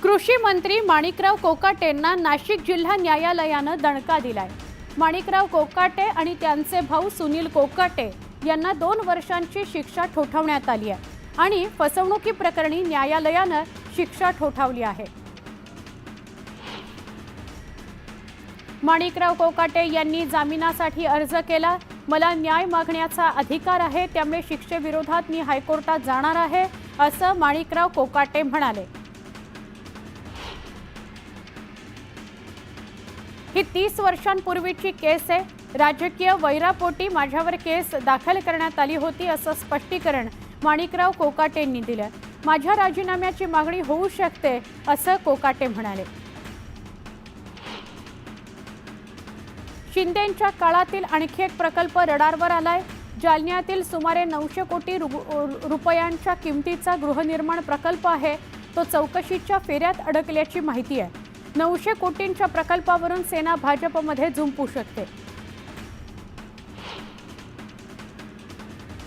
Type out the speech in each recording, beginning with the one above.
कृषी मंत्री माणिकराव कोकाटेंना नाशिक जिल्हा न्यायालयाने दणका दिलाय। माणिकराव कोकाटे आणि त्यांचे भाऊ सुनील कोकाटे यांना 2 वर्षांची शिक्षा ठोठावण्यात आली आहे आणि फसवणुकी प्रकरणी न्यायालयाने शिक्षा ठोठावली आहे। माणिकराव कोकाटे यांनी जामिनासाठी अर्ज केला। मला न्याय मागण्याचा अधिकार आहे, त्यामुळे शिक्षेविरोधात मी हायकोर्टात जाणार आहे, असं माणिकराव कोकाटे म्हणाले। ही 30 वर्षांपूर्वीची केस आहे। राजकीय वैरापोटी माझ्यावर केस दाखल करण्यात आली होती, असं स्पष्टीकरण माणिकराव कोकाटेंनी दिलं। माझ्या राजीनाम्याची मागणी होऊ शकते, असं कोकाटे म्हणाले। शिंदेंच्या काळातील आणखी एक प्रकल्प रडारवर आलाय। जालन्यातील सुमारे 900 कोटी रुपयांच्या किमतीचा गृहनिर्माण प्रकल्प आहे, तो चौकशीच्या फेऱ्यात अडकल्याची माहिती आहे। 900 कोटींच्या प्रकल्पावरून सेना भाजपमध्ये झुंपू शकते।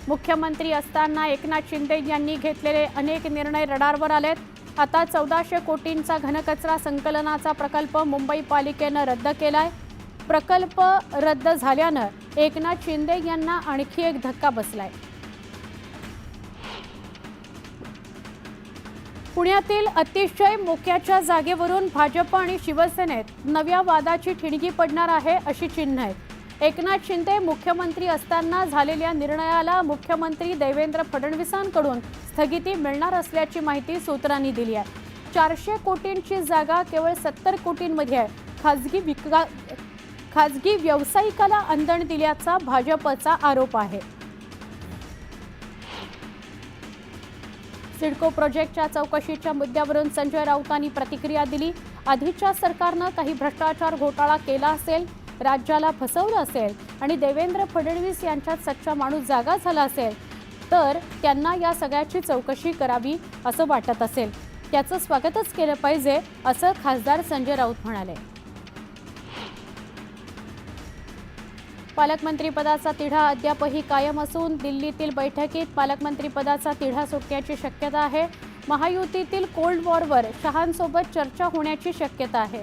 मुख्यमंत्री असताना एकनाथ शिंदे यांनी घेतलेले अनेक निर्णय रडारवर आलेत। आता 1400 कोटींचा घनकचरा संकलनाचा प्रकल्प मुंबई पालिकेने रद्द केलाय। प्रकल्प रद्द झाल्यानं एकनाथ शिंदे यांना आणखी एक धक्का बसलाय। पुण्यातील अतिशय मोक्याच्या जागेवरून भाजप आणि शिवसेनेत नव्या वादाची ठिणगी पडणार आहे, अशी चिन्ह आहेत। एकनाथ शिंदे मुख्यमंत्री असताना झालेल्या निर्णयाला मुख्यमंत्री देवेंद्र फडणवीसांकडून स्थगिती मिळणार असल्याची माहिती सूत्रांनी दिली आहे। 400 कोटींची जागा केवळ 70 कोटींमध्ये आहे। खाजगी व्यावसायिकाला अंधण दिल्याचा भाजपचा आरोप आहे। सिडको प्रोजेक्टच्या चौकशीच्या मुद्द्यावरून संजय राऊतांनी प्रतिक्रिया दिली। आधीच्या सरकारने काही भ्रष्टाचार घोटाळा केला असेल, राज्याला फसवलं असेल आणि देवेंद्र फडणवीस यांच्यात सच्चा माणूस जागा झाला असेल तर त्यांना या सगळ्याची चौकशी करावी असं वाटत असेल, त्याचं स्वागतच केलं पाहिजे, असं खासदार संजय राऊत म्हणाले। पालकमंत्रीपदाचा तिढा अद्यापही कायम असून दिल्लीतील बैठकीत पालकमंत्रीपदाचा तिढा सुटण्याची शक्यता आहे। महायुतीतील कोल्ड वॉरवर शहांसोबत चर्चा होण्याची शक्यता आहे।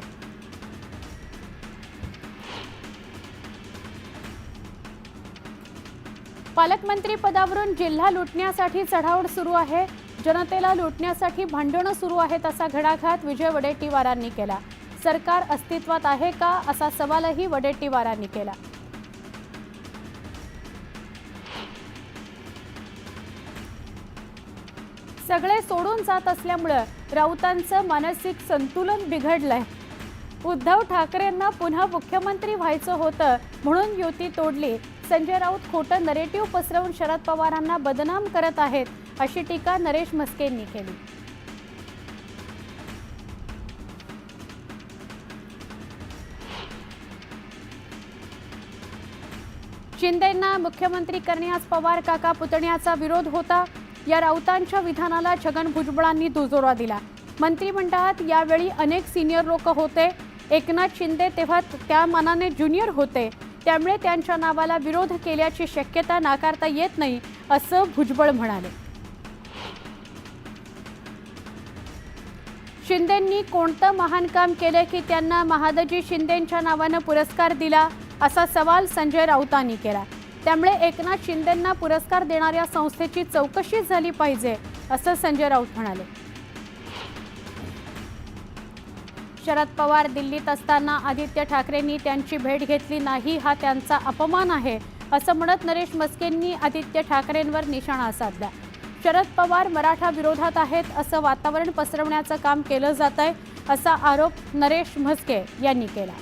पालकमंत्रीपदावरून जिल्हा लुटण्यासाठी चढाओढ सुरू आहे। जनतेला लुटण्यासाठी भांडणं सुरू आहेत, असा घणाघात विजय वडेट्टीवारांनी केला। सरकार अस्तित्वात आहे का, असा सवालही वडेट्टीवारांनी केला। सगळे सोडून जात असल्यामुळे राऊतांचं मानसिक संतुलन बिघडलंय। उद्धव ठाकरेंना पुन्हा मुख्यमंत्री व्हायचं होतं म्हणून युती तोडली। संजय राऊत खोटं नरेटिव्ह पसरवून शरद पवारांना बदनाम करत आहेत, अशी टीका नरेश म्हस्केंनी केली। शिंदेंना मुख्यमंत्री करण्यास पवार काका पुतण्याचा विरोध होता। या राऊतांच्या विधानाला छगन भुजबळांनी दुजोरा दिला। मंत्रिमंडळात यावेळी अनेक सिनियर लोक होते। एकनाथ शिंदे तेव्हा त्या मानाने ज्युनियर होते, त्यामुळे त्यांच्या नावाला विरोध केल्याची शक्यता नाकारता येत नाही, असं भुजबळ म्हणाले। शिंदेंनी कोणतं महान काम केले की त्यांना महादजी शिंदेंच्या नावाने पुरस्कार दिला, असा सवाल संजय राऊतांनी केला। त्यामुळे एकनाथ शिंदेंना पुरस्कार देणाऱ्या संस्थेची चौकशी झाली पाहिजे, असं संजय राऊत म्हणाले। शरद पवार दिल्लीत असताना आदित्य ठाकरेंनी त्यांची भेट घेतली नाही, हा त्यांचा अपमान आहे, असं म्हणत नरेश म्हस्केंनी आदित्य ठाकरेंवर निशाणा साधला। शरद पवार मराठा विरोधात आहेत, असं वातावरण पसरवण्याचं काम केलं जातंय, असा आरोप नरेश म्हस्के यांनी केला।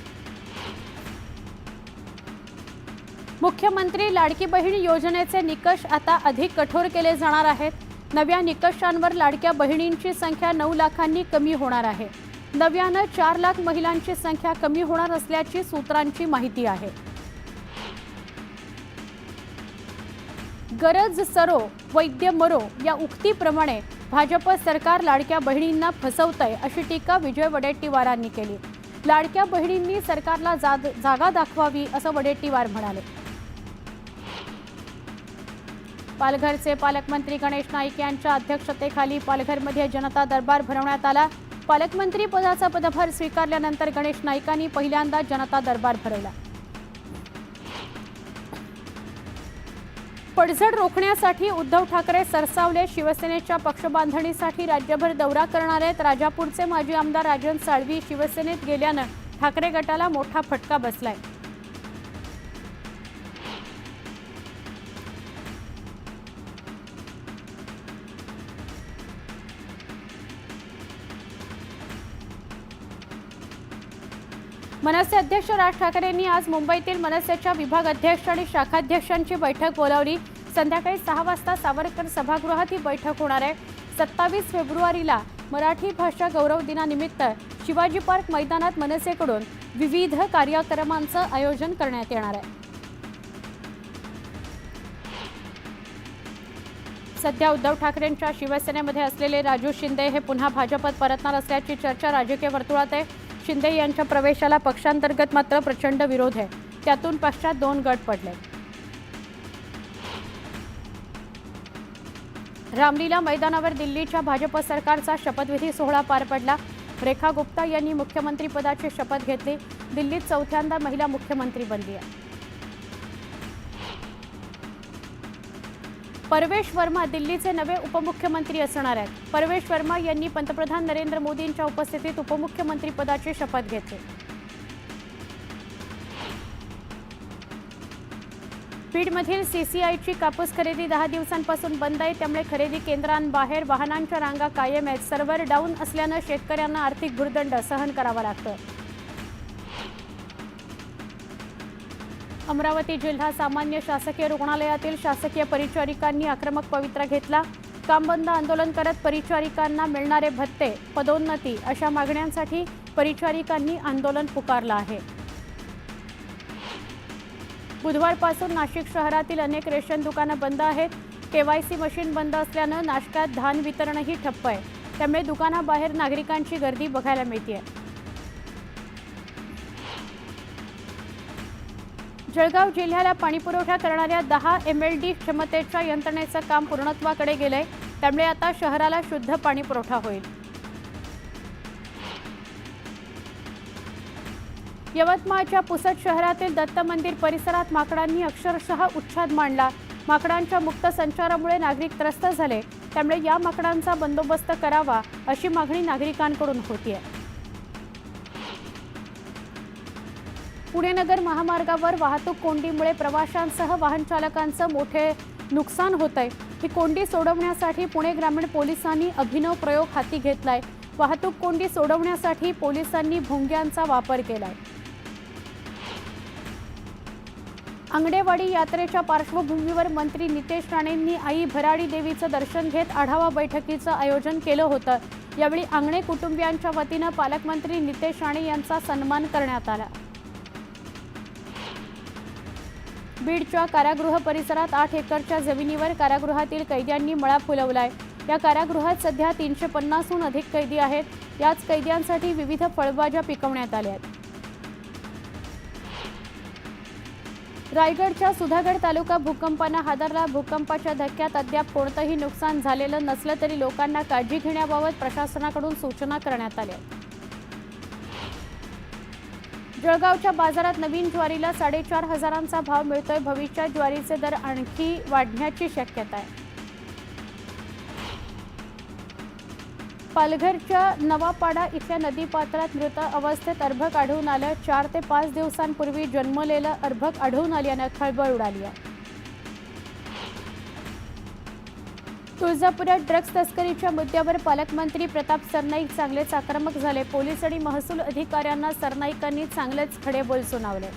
मुख्यमंत्री लाडकी बहीण योजनेचे निकष आता अधिक कठोर केले जाणार आहेत। नव्या निकषांवर लाडक्या बहिणींची संख्या 9 लाखांनी कमी होणार आहे। नव्यानं 4 लाख महिलांची संख्या कमी होणार असल्याची सूत्रांची माहिती आहे। गरज सरो वैद्य मरो या उक्तीप्रमाणे भाजप सरकार लाडक्या बहिणींना फसवतंय, अशी टीका विजय वडेट्टीवारांनी केली। लाडक्या बहिणींनी सरकारला जागा दाखवावी, असं वडेट्टीवार म्हणाले। पालघरचे पालकमंत्री गणेश नाईक यांच्या अध्यक्षतेखाली पालघरमध्ये जनता दरबार भरवण्यात आला। पालकमंत्री पदाचा पदभार स्वीकारल्यानंतर गणेश नाईकांनी पहिल्यांदा जनता दरबार भरवला। पडझड रोखण्यासाठी उद्धव ठाकरे सरसावले। शिवसेनेच्या पक्षबांधणीसाठी राज्यभर दौरा करणार आहेत। राजापूरचे माजी आमदार राजन साळवी शिवसेनेत गेल्यानं ठाकरे गटाला मोठा फटका बसलाय। मनसे अध्यक्ष राज ठाकरेंनी आज मुंबईतील मनसेच्या विभाग अध्यक्ष आणि शाखाध्यक्षांची बैठक बोलावली। संध्याकाळी 6 वाजता सावरकर सभागृहात ही बैठक होणार आहे। 27 फेब्रुवारीला मराठी भाषा गौरव दिनानिमित्त शिवाजी पार्क मैदानात मनसेकडून विविध कार्यक्रमांचं आयोजन करण्यात येणार आहे। सध्या उद्धव ठाकरेंच्या शिवसेनेमध्ये असलेले राजू शिंदे हे पुन्हा भाजपत परतणार असल्याची चर्चा राजकीय वर्तुळात आहे। शिंदे यांच्या प्रवेशाला पक्षांतर्गत मात्र प्रचंड विरोध आहे। त्यातून पक्षात 2 गट पडले। रामलीला मैदानावर दिल्लीच्या भाजप सरकारचा शपथविधी सोहळा पार पडला। रेखा गुप्ता यांनी मुख्यमंत्रीपदाची शपथ घेतली। दिल्लीत 4थ्यांदा महिला मुख्यमंत्री बनली आहे। परवेश वर्मा दिल्लीचे नवे उपमुख्यमंत्री असणार आहेत। परवेश वर्मा यांनी पंतप्रधान नरेंद्र मोदींच्या उपस्थितीत उपमुख्यमंत्री पदाची शपथ घेतली। बीडमधील सीसीआयची कापूस खरेदी 10 दिवसांपासून बंद आहे। त्यामुळे खरेदी केंद्रांबाहेर वाहनांच्या रांगा कायम आहेत। सर्व्हर डाऊन असल्यानं शेतकऱ्यांना आर्थिक भुर्दंड सहन करावा लागतो। अमरावती जिल्हा सामान्य शासकीय रुग्णालयातील शासकीय परिचारिकांनी आक्रमक पवित्रा घेतला। काम बंद आंदोलन करत परिचारिकांना मिळणारे भत्ते, पदोन्नती अशा मागण्यांसाठी परिचारिकांनी आंदोलन पुकारलं आहे। बुधवारपासून नाशिक शहरातील अनेक रेशन दुकानं बंद आहेत। केवायसी मशीन बंद असल्यानं नाशकात धान वितरणही ठप्प आहे। त्यामुळे दुकानाबाहेर नागरिकांची गर्दी बघायला मिळते। जळगाव जिल्ह्याला पाणीपुरवठा करणाऱ्या 10 MLD क्षमतेच्या यंत्रणेचं काम पूर्णत्वाकडे गेलंय। त्यामुळे आता शहराला शुद्ध पाणी पुरवठा होईल। यवतमाळच्या पुसद शहरातील दत्त मंदिर परिसरात माकडांनी अक्षरशः उच्छाद मांडला। माकडांच्या मुक्त संचारामुळे नागरिक त्रस्त झाले। त्यामुळे या माकडांचा बंदोबस्त करावा अशी मागणी नागरिकांकडून होतीये। पुणे नगर महामार्गावर वाहतूक कोंडीमुळे प्रवाशांसह वाहन चालकांचं मोठे नुकसान होतंय। ही कोंडी सोडवण्यासाठी पुणे ग्रामीण पोलिसांनी अभिनव प्रयोग हाती घेतलाय। वाहतूक कोंडी सोडवण्यासाठी पोलिसांनी भोंग्यांचा वापर केलाय। अंगणेवाडी यात्रेच्या पार्श्वभूमीवर मंत्री नितेश राणेंनी आई भराडी देवीचं दर्शन घेत आढावा बैठकीचं आयोजन केलं होतं। यावेळी अंगणे कुटुंबियांच्या वतीनं पालकमंत्री नितेश राणे यांचा सन्मान करण्यात आला। बीडच्या कारागृह परिसरात 8 एकरच्या जमिनीवर कारागृहातील कैद्यांनी मळा फुलवलाय। या कारागृहात सध्या 350हून अधिक कैदी आहेत। याच कैद्यांसाठी विविध फळभाज्या पिकवण्यात आल्या आहेत। रायगडच्या सुधागड तालुका भूकंपानं हादरला। भूकंपाच्या धक्क्यात अद्याप कोणतंही नुकसान झालेलं नसलं तरी लोकांना काळजी घेण्याबाबत प्रशासनाकडून सूचना करण्यात आल्या। जळगावच्या बाजारात नवीन ज्वारीला 4,500चा भाव मिळतोय। भविष्यात ज्वारीचे दर आणखी वाढण्याची शक्यता आहे। पालघरच्या नवापाडा इथल्या नदीपात्रात मृत अवस्थेत अर्भक आढळून आलं। 4 ते 5 दिवसांपूर्वी जन्मलेलं अर्भक आढळून आल्यानं खळबळ उडाली आहे। तुळजापुरात ड्रग्ज तस्करीच्या मुद्द्यावर पालकमंत्री प्रताप सरनाईक चांगलेच आक्रमक झाले। पोलीस आणि महसूल अधिकाऱ्यांना सरनाईकांनी चांगलेच खडेबोल सुनावले।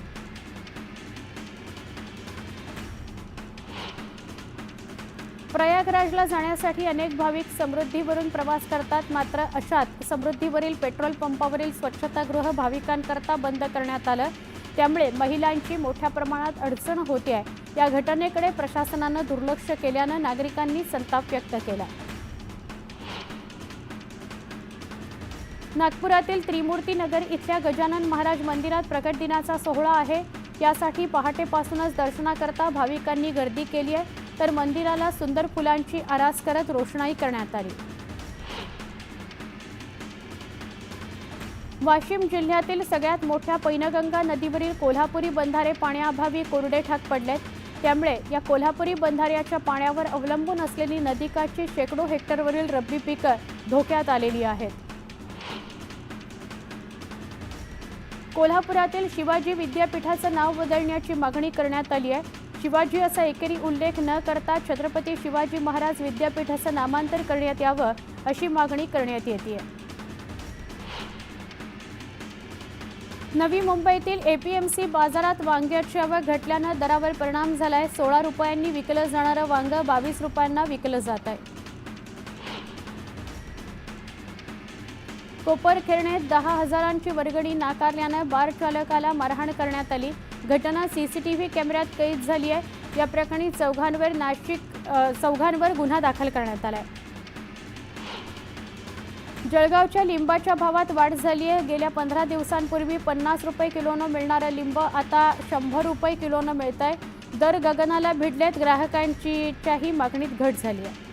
प्रयागराजला जाण्यासाठी अनेक भाविक समृद्धीवरून प्रवास करतात। मात्र अशात समृद्धीवरील पेट्रोल पंपावरील स्वच्छतागृह भाविकांकरता बंद करण्यात आलं। त्यामुळे महिलांची मोठ्या प्रमाणात अडचण होते आहे। या घटनेकडे प्रशासनानं दुर्लक्ष केल्यानं नागरिकांनी संताप व्यक्त केला। नागपुरातील त्रिमूर्ती नगर इथल्या गजानन महाराज मंदिरात प्रकट दिनाचा सोहळा आहे। यासाठी पहाटेपासूनच दर्शनाकरता भाविकांनी गर्दी केली आहे। तर मंदिराला सुंदर फुलांची आरास करत रोषणाई करण्यात आली। वाशिम जिल्ह्यातील सगळ्यात मोठ्या पैनगंगा नदीवरील कोल्हापुरी बंधारे पाण्याअभावी कोरडे ठाक पडलेत. त्यामुळे या कोल्हापुरी बंधाऱ्याच्या पाण्यावर अवलंबून असलेली नदीकाठची शेकडो हेक्टरवरील रब्बी पिकं धोक्यात आलेली आहेत. कोल्हापुरातील शिवाजी विद्यापीठाचं नाव बदलण्याची मागणी करण्यात आली आहे. शिवाजी असा एकेरी उल्लेख न करता छत्रपती शिवाजी महाराज विद्यापीठाचं नामांतर करण्यात यावं अशी मागणी करण्यात येते. नवी मुंबईतील एपीएमसी बाजारात वांग्याची आवक घटल्यानं दरावर परिणाम झालाय. 16 रुपयांनी विकलं जाणारं वांग 22 रुपयांना विकलं जात आहे. कोपरखैरण्यात 10,000ची वर्गणी नाकारल्यानं बार चालकाला मारहाण करण्यात आली. घटना सीसीटीव्ही कॅमेऱ्यात कैद झाली आहे. या प्रकरणी चौघांवर गुन्हा दाखल करण्यात आलाय. जळगावच्या लिंबाच्या भावात वाढ झाली आहे. गेल्या 15 दिवसांपूर्वी 50 रुपये किलोनं मिळणारं लिंब आता 100 रुपये किलोनं मिळत आहे. दर गगनाला भिडलेत. ग्राहकांचीही मागणीत घट झाली आहे.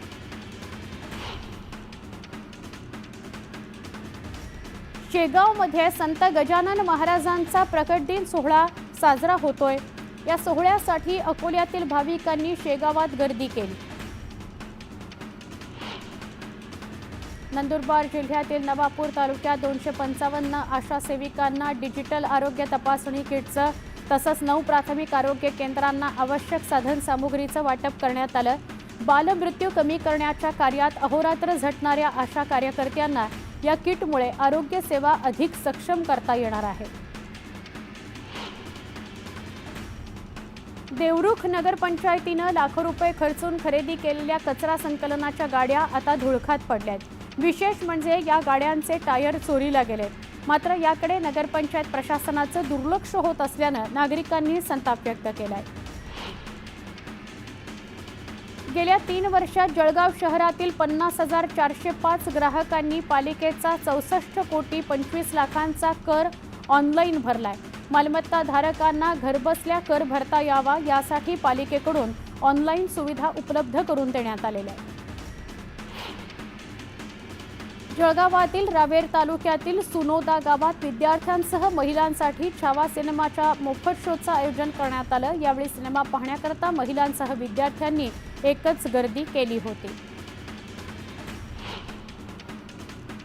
शेगावमध्ये संत गजानन महाराजांचा प्रकट दिन सोहळा साजरा होतोय. या सोहळ्यासाठी अकोल्यातील भाविकांनी शेगावात गर्दी केली. नंदुरबार जिल्ह्यातील नवापूर तालुक्यात 255 आशा सेविकांना डिजिटल आरोग्य तपासणी किटचं तसंच 9 प्राथमिक आरोग्य केंद्रांना आवश्यक साधन सामुग्रीचं वाटप करण्यात आलं. बालमृत्यू कमी करण्याच्या कार्यात अहोरात्र झटणाऱ्या आशा कार्यकर्त्यांना या किटमुळे आरोग्य सेवा अधिक सक्षम करता येणार आहे. देवरुख नगरपंचायतीनं लाखो रुपये खर्चून खरेदी केलेल्या कचरा संकलनाच्या गाड्या आता धुळखात पडल्यात. विशेष म्हणजे या गाड्यांचे टायर चोरीला गेलेत. मात्र याकडे नगरपंचायत प्रशासनाचं दुर्लक्ष होत असल्यानं नागरिकांनी संताप व्यक्त केलाय. गेल्या 3 वर्षात जळगाव शहरातील 50,405 ग्राहकांनी पालिकेचा 64 कोटी 25 लाखांचा कर ऑनलाईन भरलाय. मालमत्ता धारकांना घरबसल्या कर भरता यावा यासाठी पालिकेकडून ऑनलाईन सुविधा उपलब्ध करून देण्यात आलेल्या आहे. जळगावातील रावेर तालुक्यातील सुनोदा गावात विद्यार्थ्यांसह महिलांसाठी छावा सिनेमाच्या मोफत शोचं आयोजन करण्यात आलं. यावेळी सिनेमा पाहण्याकरता महिलांसह विद्यार्थ्यांनी एकच गर्दी केली होती.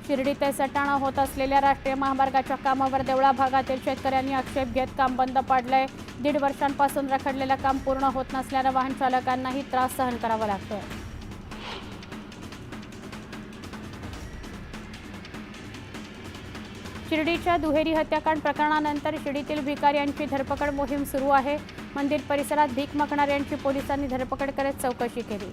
शिर्डी ते सटाणा होत असलेल्या राष्ट्रीय महामार्गाच्या कामावर देवळा भागातील शेतकऱ्यांनी आक्षेप घेत काम बंद पाडलंय. 1.5 वर्षांपासून रखडलेलं काम पूर्ण होत नसल्यानं वाहन चालकांनाही त्रास सहन करावा लागतोय. शिर्डीच्या दुहेरी हत्याकांड प्रकरणानंतर शिर्डीतील भिकाऱ्यांची धरपकड मोहीम सुरू आहे. मंदिर परिसरात भीक मागणाऱ्यांची पोलिसांनी धरपकड करत चौकशी केली.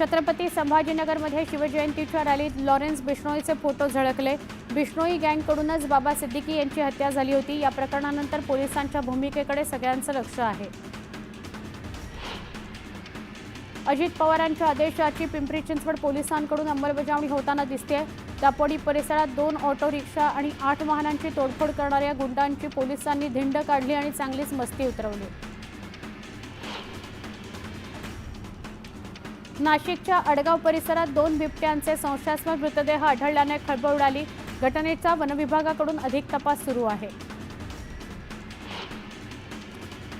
छत्रपती संभाजीनगरमध्ये शिवजयंतीच्या रॅलीत लॉरेन्स बिश्नोईचे फोटो झळकले. बिश्नोई गँगकडूनच बाबा सिद्दीकी यांची हत्या झाली होती. या प्रकरणानंतर पोलिसांच्या भूमिकेकडे सगळ्यांचं लक्ष आहे. अजित पवारांच्या आदेशाची पिंपरी चिंचवड पोलिसांकडून अंमलबजावणी होताना दिसते. दापोडी परिसरात 2 ऑटो रिक्षा आणि 8 वाहनांची तोडफोड करणाऱ्या गुंडांची पोलिसांनी धिंड काढली आणि चांगलीच मस्ती उतरवली. नाशिकच्या अडगाव परिसरात 2 बिबट्यांचे संशयास्पद मृतदेह आढळल्याने खळबळ उडाली. घटनेचा वनविभागाकडून अधिक तपास सुरू आहे.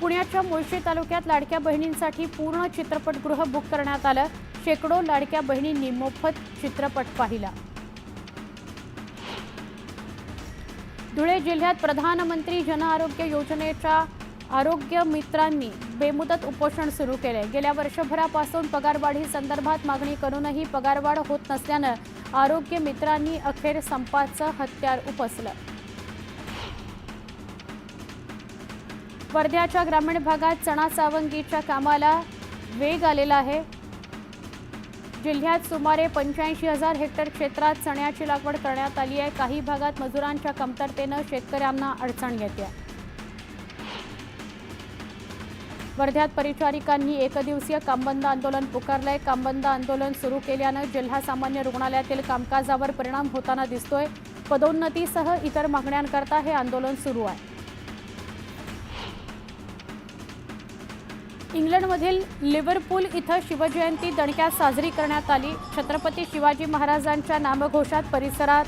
पुण्याच्या मुळशी तालुक्यात लाडक्या बहिणींसाठी पूर्ण चित्रपटगृह बुक करण्यात आलं. शेकडो लाडक्या बहिणींनी मोफत चित्रपट पाहिला. धुळे जिल्ह्यात प्रधानमंत्री जन आरोग्य योजनेच्या आरोग्य मित्रांनी बेमुदत उपोषण सुरू केले. गेल्या वर्षभरापासून पगारवाढी संदर्भात मागणी करूनही पगारवाढ होत नसल्यानं आरोग्य मित्रांनी अखेर संपाचं हत्यार उपसलं. वर्ध्याच्या ग्रामीण भागात चणा सावंगीच्या कामाला वेग आलेला आहे. जिल्ह्यात सुमारे 85,000 हेक्टर क्षेत्रात चण्याची लागवड करण्यात आली आहे. काही भागात मजुरांच्या कमतरतेनं शेतकऱ्यांना अडचण येते. वर्ध्यात परिचारिकांनी एकदिवसीय कामबंद आंदोलन पुकारलंय. कामबंद आंदोलन सुरू केल्यानं जिल्हा सामान्य रुग्णालयातील कामकाजावर परिणाम होताना दिसतोय. पदोन्नतीसह इतर मागण्यांकरता हे आंदोलन सुरू आहे. इंग्लंडमधील लिव्हरपूल इथं शिवजयंती दणक्यात साजरी करण्यात आली. छत्रपती शिवाजी महाराजांच्या नामघोषात परिसरात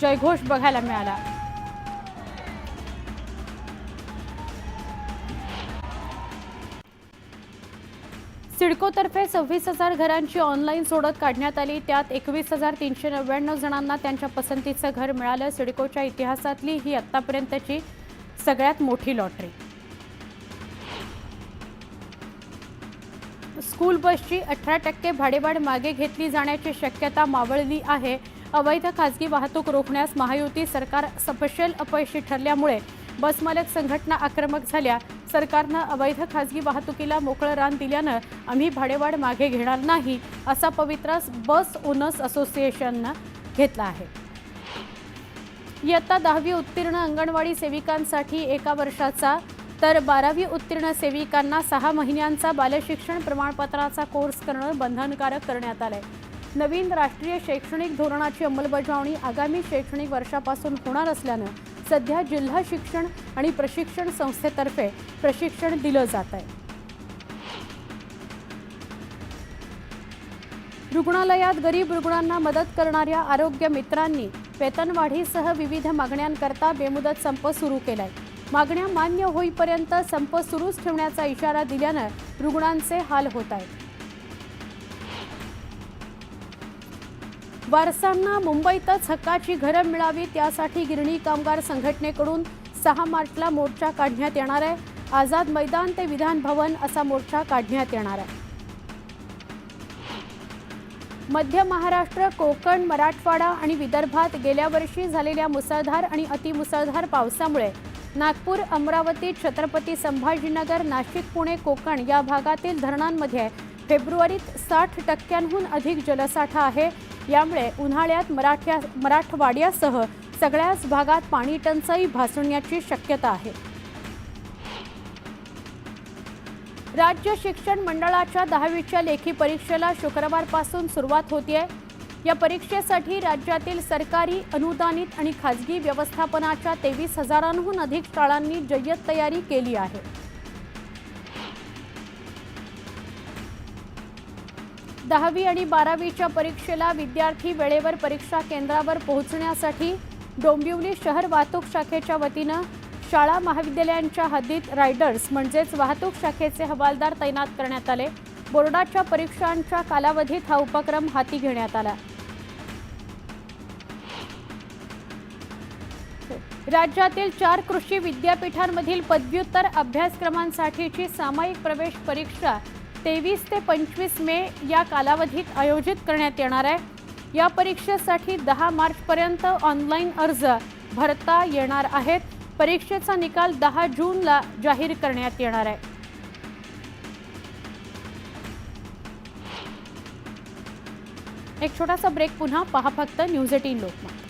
जयघोष बघायला मिळाला। सिडकोतर्फे 26,000 घरांची ऑनलाईन सोडत काढण्यात आली। त्यात 21,399 जणांना त्यांच्या पसंतीचं घर मिळालं। सिडकोच्या इतिहासातली ही आतापर्यंतची सगळ्यात मोठी लॉटरी। स्कूल बसची 18% भाडेवाढ मागे घेतली जाण्याची शक्यता मावळली आहे। अवैध खासगी वाहतूक रोखण्यास महायुती सरकार सपशेल अपयशी ठरल्यामुळे बसमालक संघटना आक्रमक झाल्या। सरकारनं अवैध खासगी वाहतुकीला मोकळं रान दिल्यानं आम्ही भाडेवाढ मागे घेणार नाही असा पवित्रा बस ओनर्स असोसिएशननं घेतला आहे। इयत्ता 10वी उत्तीर्ण अंगणवाडी सेविकांसाठी 1 वर्षाचा तर 12वी उत्तीर्ण सेविकांना 6 महिन्यांचा बालशिक्षण प्रमाणपत्राचा कोर्स करणं बंधनकारक करण्यात आलंय। नवीन राष्ट्रीय शैक्षणिक धोरणाची अंमलबजावणी आगामी शैक्षणिक वर्षापासून होणार असल्यानं सध्या जिल्हा शिक्षण आणि प्रशिक्षण संस्थेतर्फे प्रशिक्षण दिलं जात आहे। रुग्णालयात गरीब रुग्णांना मदत करणाऱ्या आरोग्य मित्रांनी वेतनवाढीसह विविध मागण्यांकरता बेमुदत संप सुरू केलाय। मागण्या मान्य होईपर्यंत संप सुरूच ठेवण्याचा इशारा दिल्यानं रुग्णांचे हाल होत आहेत। वारसांना मुंबईतच हक्काची घरं मिळावीत यासाठी गिरणी कामगार संघटनेकडून 6 मार्चला मोर्चा काढण्यात येणार आहे। आझाद मैदान ते विधान भवन असा मोर्चा काढण्यात येणार आहे। मध्य महाराष्ट्र, कोकण, मराठवाडा आणि विदर्भात गेल्या वर्षी झालेल्या मुसळधार आणि अतिमुसळधार पावसामुळे नागपूर, अमरावती, छत्रपती संभाजीनगर, नाशिक, पुणे, कोकण या भागातील धरणांमध्ये फेब्रुवारीत 60% अधिक जलसाठा आहे। यामुळे उन्हाळ्यात मराठवाड्यासह सगळ्याच भागात पाणी टंचाई भासण्याची शक्यता आहे। राज्य शिक्षण मंडळाच्या 10वीच्या लेखी परीक्षेला शुक्रवारपासून सुरुवात होतीये। या परीक्षेसाठी राज्यातील सरकारी, अनुदानित आणि खासगी व्यवस्थापनाच्या 23,000हून अधिक शाळांनी जय्यत तयारी केली आहे। 10वी आणि 12वीच्या परीक्षेला विद्यार्थी वेळेवर परीक्षा केंद्रावर पोहोचण्यासाठी डोंबिवली शहर वाहतूक शाखेच्या वतीनं शाळा महाविद्यालयांच्या हद्दीत रायडर्स म्हणजेच वाहतूक शाखेचे हवालदार तैनात करण्यात आले। बोर्डाच्या परीक्षांच्या कालावधीत हा उपक्रम हाती घेण्यात आला। राज्यातील 4 कृषी विद्यापीठांमधील पदव्युत्तर अभ्यासक्रमांसाठीची सामायिक प्रवेश परीक्षा 23 ते 25 मे या कालावधीत आयोजित करण्यात येणार आहे। या परीक्षेसाठी 10 मार्चपर्यंत ऑनलाईन अर्ज भरता येणार आहेत। परीक्षेचा निकाल 10 जूनला जाहीर करण्यात येणार आहे। एक छोटासा ब्रेक, पुन्हा पहा फक्त न्यूज 18 लोकमत।